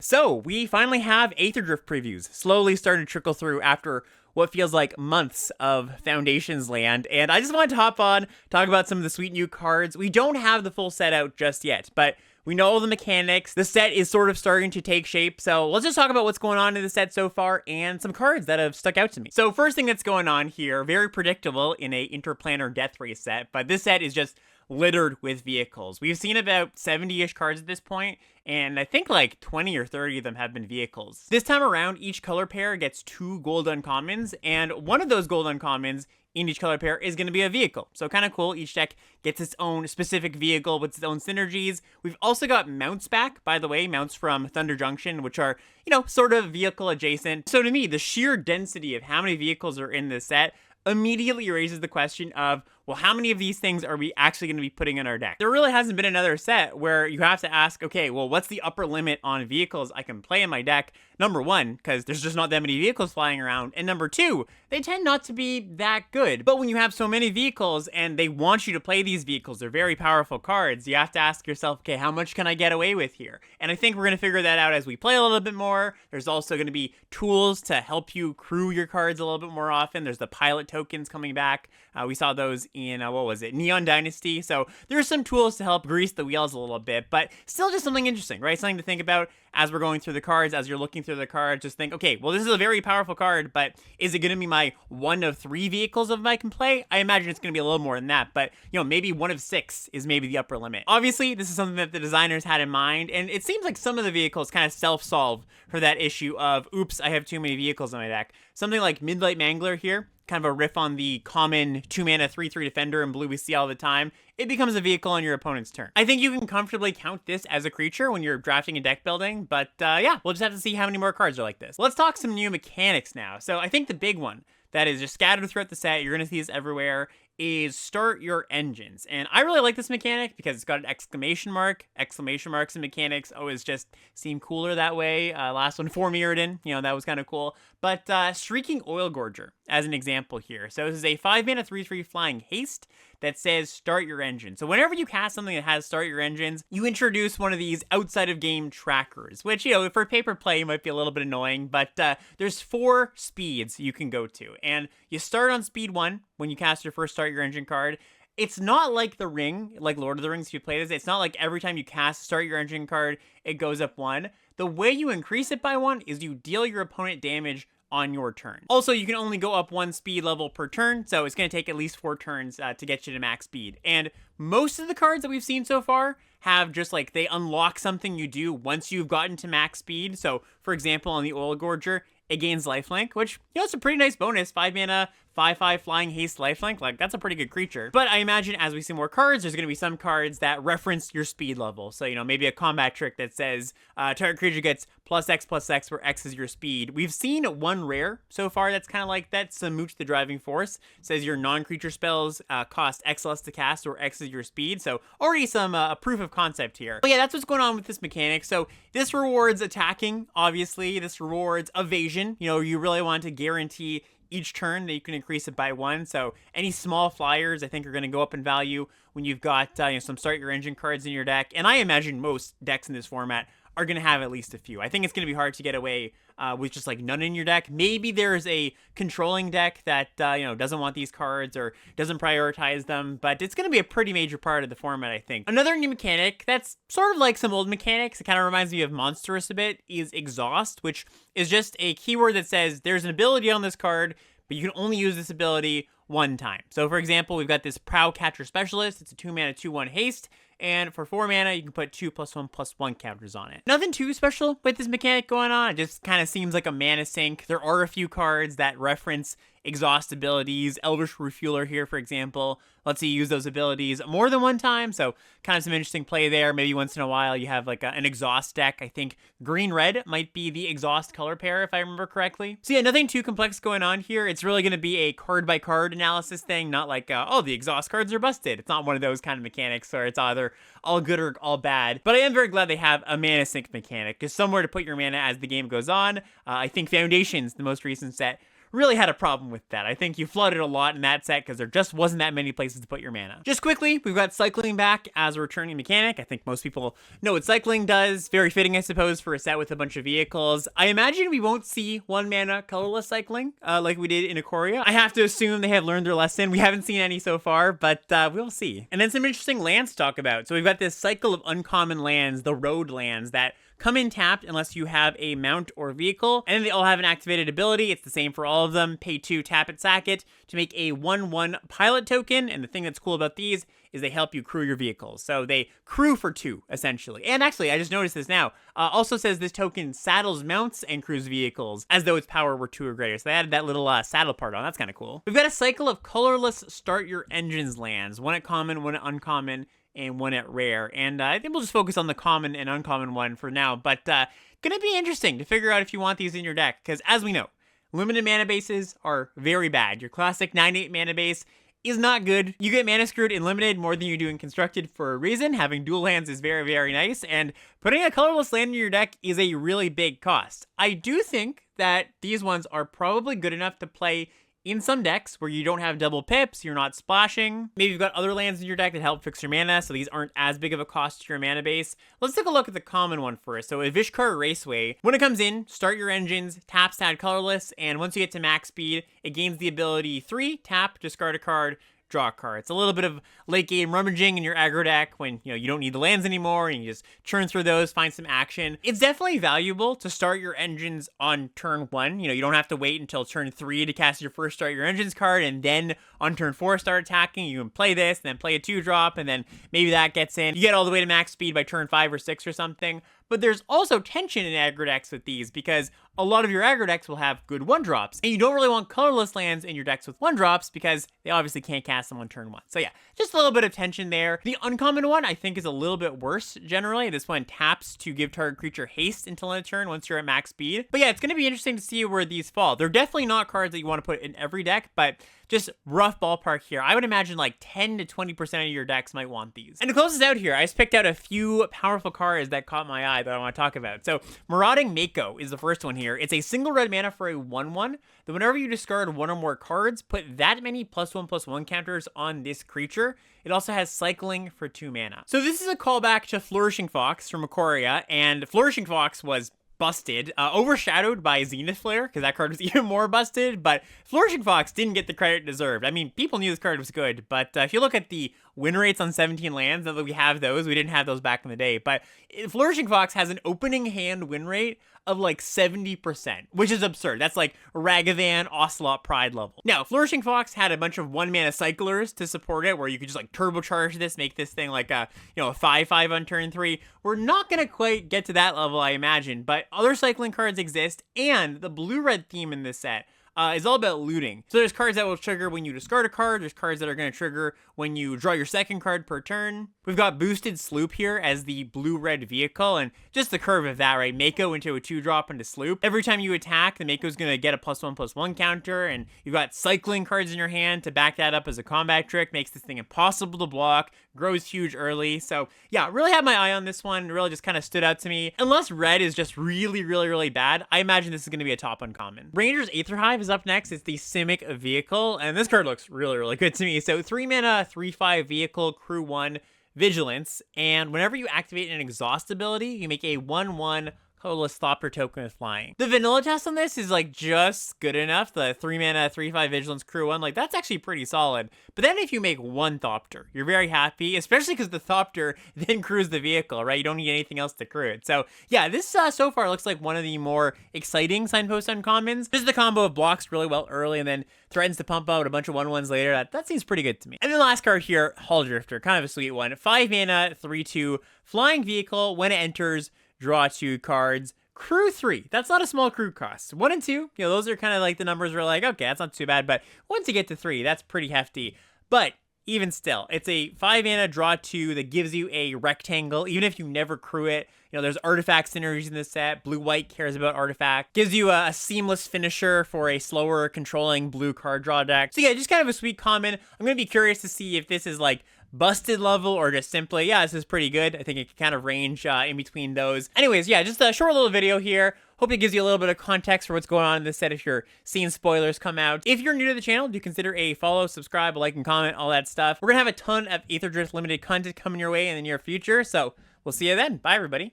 So, we finally have Aetherdrift previews slowly starting to trickle through after what feels like months of Foundations land, and I just wanted to hop on, talk about some of the sweet new cards. We don't have the full set out just yet, but we know all the mechanics. The set is sort of starting to take shape, so let's just talk about what's going on in the set so far and some cards that have stuck out to me. So first thing that's going on here, very predictable in a Interplanar Death Race set, but this set is just littered with vehicles. We've seen about 70-ish cards at this point, and I think like 20 or 30 of them have been vehicles. This time around, each color pair gets 2 gold uncommons, and one of those gold uncommons in each color pair is going to be a vehicle. So kind of cool. Each deck gets its own specific vehicle with its own synergies. We've also got mounts back, by the way, mounts from Thunder Junction, which are, sort of vehicle adjacent. So to me, the sheer density of how many vehicles are in this set immediately raises the question of, well, how many of these things are we actually going to be putting in our deck? There really hasn't been another set where you have to ask, okay, well, what's the upper limit on vehicles I can play in my deck? Number one, because there's just not that many vehicles flying around. And number two, they tend not to be that good. But when you have so many vehicles and they want you to play these vehicles, they're very powerful cards, you have to ask yourself, okay, how much can I get away with here? And I think we're going to figure that out as we play a little bit more. There's also going to be tools to help you crew your cards a little bit more often. There's the pilot tokens coming back. We saw those in, Neon Dynasty. So there's some tools to help grease the wheels a little bit, but still just something interesting, right? Something to think about as we're going through the cards, as you're looking through the cards. Just think, okay, well, this is a very powerful card, but is it going to be my one of 3 vehicles of I can play? I imagine it's going to be a little more than that, but, maybe one of 6 is maybe the upper limit. Obviously, this is something that the designers had in mind, and it seems like some of the vehicles kind of self-solve for that issue of, oops, I have too many vehicles in my deck. Something like Midnight Mangler here, kind of a riff on the common 2-mana 3/3 defender in blue we see all the time. It becomes a vehicle on your opponent's turn. I think you can comfortably count this as a creature when you're drafting and deck building, but yeah, we'll just have to see how many more cards are like this. Let's talk some new mechanics now. So I think the big one that is just scattered throughout the set, you're going to see this everywhere, is start your engines. And I really like this mechanic because it's got an exclamation mark. Exclamation marks and mechanics always just seem cooler that way. Last one, 4 Mirrodin, that was kind of cool. But Shrieking Oil Gorger as an example here. So this is a 5-mana 3/3 flying haste that says start your engine. So whenever you cast something that has start your engines, you introduce one of these outside of game trackers, which, for paper play might be a little bit annoying, but there's 4 speeds you can go to. And you start on speed 1 when you cast your first start your engine card. It's not like The Ring, like Lord of the Rings if you play this. It's not like every time you cast start your engine card, it goes up 1. The way you increase it by 1 is you deal your opponent damage on your turn. Also, you can only go up 1 speed level per turn, so it's going to take at least 4 turns to get you to max speed. And most of the cards that we've seen so far have just like, they unlock something you do once you've gotten to max speed. So, for example, on the Oil Gorger, it gains lifelink, which, it's a pretty nice bonus. 5-mana, 5/5 flying haste lifelink. Like, that's a pretty good creature. But I imagine as we see more cards, there's going to be some cards that reference your speed level. So, maybe a combat trick that says target creature gets +X/+X, where X is your speed. We've seen one rare so far that's kind of like that. Samooch the Driving Force says your non-creature spells cost X less to cast, or X is your speed. So already some proof of concept here. But yeah, that's what's going on with this mechanic. So this rewards attacking, obviously. This rewards evasion. You really want to guarantee each turn that you can increase it by 1. So any small flyers, I think, are going to go up in value when you've got some start your engine cards in your deck. And I imagine most decks in this format are going to have at least a few. I think it's going to be hard to get away with just like none in your deck. Maybe there's a controlling deck that doesn't want these cards or doesn't prioritize them, but it's going to be a pretty major part of the format, I think. Another new mechanic that's sort of like some old mechanics, it kind of reminds me of Monstrous a bit, is Exhaust, which is just a keyword that says there's an ability on this card, but you can only use this ability 1 time. So for example, we've got this Prow Catcher Specialist. It's a 2-mana 2/1 haste. And for 4 mana, you can put 2+1/+1 counters on it. Nothing too special with this mechanic going on. It just kind of seems like a mana sink. There are a few cards that reference exhaust abilities. Elvish Refueler here, for example, lets you use those abilities more than 1 time. So kind of some interesting play there. Maybe once in a while you have like an exhaust deck. I think green-red might be the exhaust color pair, if I remember correctly. So yeah, nothing too complex going on here. It's really going to be a card-by-card analysis thing, not like, the exhaust cards are busted. It's not one of those kind of mechanics where it's either all good or all bad. But I am very glad they have a mana sink mechanic, just somewhere to put your mana as the game goes on. I think Foundations, the most recent set, really had a problem with that. I think you flooded a lot in that set because there just wasn't that many places to put your mana. Just quickly, we've got cycling back as a returning mechanic. I think most people know what cycling does. Very fitting, I suppose, for a set with a bunch of vehicles. I imagine we won't see 1 mana colorless cycling like we did in Ikoria. I have to assume they have learned their lesson. We haven't seen any so far, but we'll see. And then some interesting lands to talk about. So we've got this cycle of uncommon lands, the road lands, that come in tapped unless you have a mount or vehicle, and then they all have an activated ability. It's the same for all of them. Pay 2, tap it, sack it to make a 1/1 pilot token, and the thing that's cool about these is they help you crew your vehicles. So they crew for 2, essentially. And actually, I just noticed this now, also says this token saddles mounts and crews vehicles, as though its power were 2 or greater. So they added that little saddle part on. That's kind of cool. We've got a cycle of colorless start your engines lands, 1 at common, 1 at uncommon, and 1 at rare. And I think we'll just focus on the common and uncommon one for now, but gonna be interesting to figure out if you want these in your deck, because as we know, limited mana bases are very bad. Your classic 9/8 mana base is not good. You get mana screwed in limited more than you do in constructed for a reason. Having dual lands is very, very nice, and putting a colorless land in your deck is a really big cost. I do think that these ones are probably good enough to play in some decks where you don't have double pips, you're not splashing. Maybe you've got other lands in your deck that help fix your mana, so these aren't as big of a cost to your mana base. Let's take a look at the common one first. So a Vishkar Raceway. When it comes in, start your engines, taps to add colorless, and once you get to max speed, it gains the ability 3, tap, discard a card, draw a card. It's a little bit of late game rummaging in your aggro deck when you don't need the lands anymore and you just churn through those, find some action. It's definitely valuable to start your engines on turn 1. You don't have to wait until turn 3 to cast your first start your engines card, and then on turn 4 start attacking. You can play this and then play a 2-drop, and then maybe that gets in. You get all the way to max speed by turn 5 or 6 or something. But there's also tension in aggro decks with these, because a lot of your aggro decks will have good 1-drops, and you don't really want colorless lands in your decks with 1-drops because they obviously can't cast them on turn 1. So yeah, just a little bit of tension there. The uncommon one I think is a little bit worse generally. This one taps to give target creature haste until end of turn once you're at max speed. But yeah, it's going to be interesting to see where these fall. They're definitely not cards that you want to put in every deck, but just rough ballpark here, I would imagine like 10 to 20% of your decks might want these. And to close this out here, I just picked out a few powerful cards that caught my eye that I want to talk about. So Marauding Mako is the first one here. It's a single red mana for a 1/1. That whenever you discard 1 or more cards, put that many +1/+1 counters on this creature. It also has cycling for 2 mana. So this is a callback to Flourishing Fox from Ikoria, and Flourishing Fox was busted, overshadowed by Zenith Flare, because that card was even more busted, but Flourishing Fox didn't get the credit it deserved. I mean, people knew this card was good, but if you look at the win rates on 17 lands, now that we have those, we didn't have those back in the day, but Flourishing Fox has an opening hand win rate of like 70%, which is absurd. That's like Ragavan, Ocelot, Pride level. Now, Flourishing Fox had a bunch of 1-mana cyclers to support it, where you could just like turbocharge this, make this thing like a 5/5 on turn 3. We're not gonna quite get to that level, I imagine, but other cycling cards exist, and the blue-red theme in this set is all about looting. So there's cards that will trigger when you discard a card. There's cards that are going to trigger when you draw your second card per turn. We've got Boosted Sloop here as the blue-red vehicle, and just the curve of that, right? Mako into a 2-drop into Sloop. Every time you attack, the Mako's going to get a +1/+1 counter, and you've got cycling cards in your hand to back that up as a combat trick. Makes this thing impossible to block, grows huge early. So yeah, really had my eye on this one. It really just kind of stood out to me. Unless red is just really, really, really bad, I imagine this is going to be a top uncommon. Ranger's Aetherhive is up next. It's the Simic vehicle, and this card looks really, really good to me. So 3 mana, 3/5 vehicle, crew 1, vigilance, and whenever you activate an exhaust ability, you make a 1/1 colorless Thopter token with flying. The vanilla test on this is like just good enough. The 3 mana, 3/5 vigilance, crew 1, like that's actually pretty solid. But then if you make 1 Thopter, you're very happy, especially because the Thopter then crews the vehicle, right? You don't need anything else to crew it. So yeah, this so far looks like one of the more exciting Signpost uncommons. Just the combo of blocks really well early and then threatens to pump out a bunch of 1/1s later. That seems pretty good to me. And then the last card here, Hull Drifter, kind of a sweet one. 5 mana, 3/2, flying vehicle. When it enters, draw 2 cards, crew 3. That's not a small crew cost. 1 and 2, those are kind of like the numbers where like, okay, that's not too bad, but once you get to 3, that's pretty hefty. But even still, it's a 5 mana, draw 2 that gives you a rectangle, even if you never crew it. There's artifact synergies in this set. Blue-white cares about artifact. Gives you a seamless finisher for a slower controlling blue card draw deck. So yeah, just kind of a sweet common. I'm going to be curious to see if this is like busted level or just simply, yeah, this is pretty good. I think it can kind of range in between those. Anyways, yeah, just a short little video here. Hope it gives you a little bit of context for what's going on in this set if you're seeing spoilers come out. If you're new to the channel, do consider a follow, subscribe, like, and comment, all that stuff. We're going to have a ton of Aetherdrift limited content coming your way in the near future, so we'll see you then. Bye, everybody.